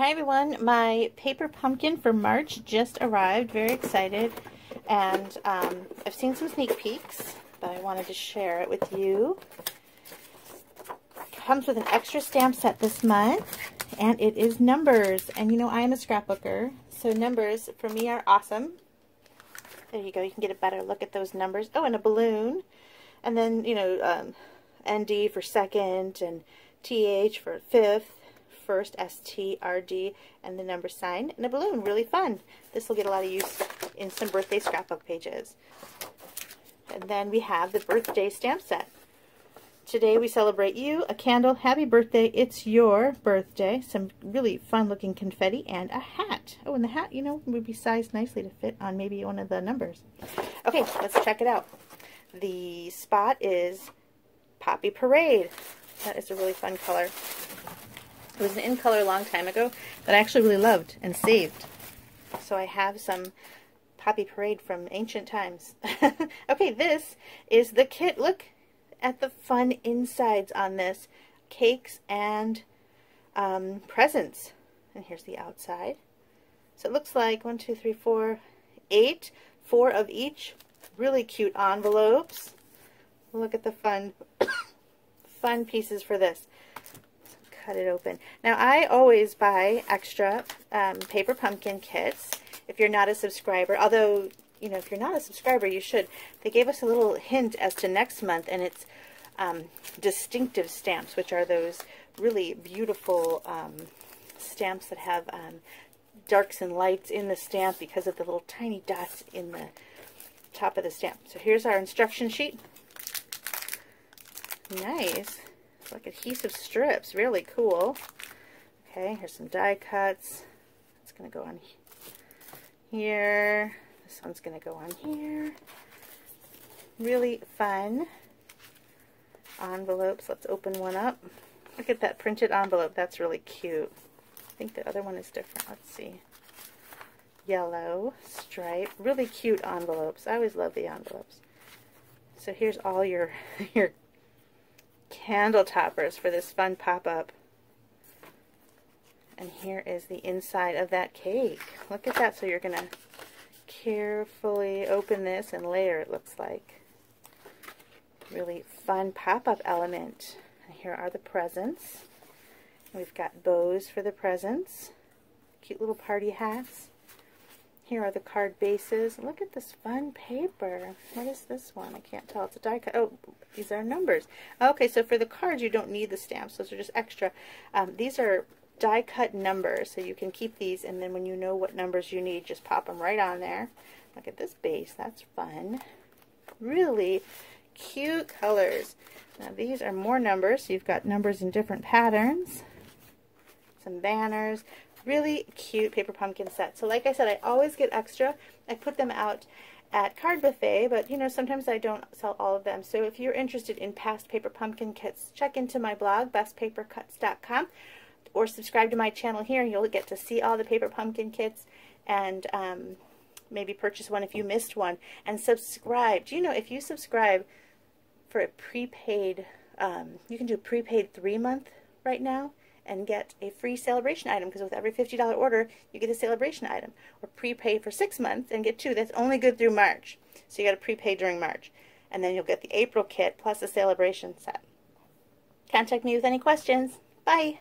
Hi everyone, my paper pumpkin for March just arrived. Very excited, and I've seen some sneak peeks, but I wanted to share it with you. It comes with an extra stamp set this month, and it is numbers. And you know, I am a scrapbooker, so numbers for me are awesome. There you go, you can get a better look at those numbers. Oh, and a balloon, and then, you know, ND for second, and TH for fifth. First, STRD, and the number sign, and a balloon. Really fun. This will get a lot of use in some birthday scrapbook pages. And then we have the birthday stamp set. Today we celebrate you, a candle, happy birthday, it's your birthday, some really fun looking confetti, and a hat. Oh, and the hat, you know, would be sized nicely to fit on maybe one of the numbers. Okay, let's check it out. The spot is Poppy Parade. That is a really fun color. It was an in color a long time ago that I actually really loved and saved. So I have some Poppy Parade from ancient times. Okay, this is the kit. Look at the fun insides on this. Cakes and presents. And here's the outside. So it looks like 1, 2, 3, 4, 8. 4 of each. Really cute envelopes. Look at the fun, fun pieces for this. Cut it open. Now, I always buy extra paper pumpkin kits if you're not a subscriber, although, you know, if you're not a subscriber, you should. They gave us a little hint as to next month, and it's distinctive stamps, which are those really beautiful stamps that have darks and lights in the stamp because of the little tiny dots in the top of the stamp. So here's our instruction sheet. Nice. Like adhesive strips, really cool. Okay, here's some die cuts. It's going to go on here. This one's going to go on here. Really fun envelopes. Let's open one up. Look at that printed envelope. That's really cute. I think the other one is different. Let's see. Yellow stripe. Really cute envelopes. I always love the envelopes. So here's all your candle toppers for this fun pop-up. And here is the inside of that cake. Look at that. So you're going to carefully open this and layer, it looks like. Really fun pop-up element. And here are the presents. We've got bows for the presents. Cute little party hats. Here are the card bases. Look at this fun paper. What is this one? I can't tell. It's a die cut. Oh, these are numbers. Okay, so for the cards, you don't need the stamps. Those are just extra. These are die cut numbers, so you can keep these, and then when you know what numbers you need, just pop them right on there. Look at this base. That's fun. Really cute colors. Now, these are more numbers. So you've got numbers in different patterns. Some banners. Really cute paper pumpkin set. So like I said, I always get extra. I put them out at Card Buffet, but you know, sometimes I don't sell all of them. So if you're interested in past paper pumpkin kits, check into my blog, bestpapercuts.com, or subscribe to my channel here, and you'll get to see all the paper pumpkin kits, and maybe purchase one if you missed one. And subscribe. Do you know, if you subscribe for a prepaid, you can do a prepaid 3-month right now, and get a free celebration item, because with every $50 order, you get a celebration item. Or prepay for 6 months and get 2. That's only good through March. So you got to prepay during March. And then you'll get the April kit plus a celebration set. Contact me with any questions. Bye!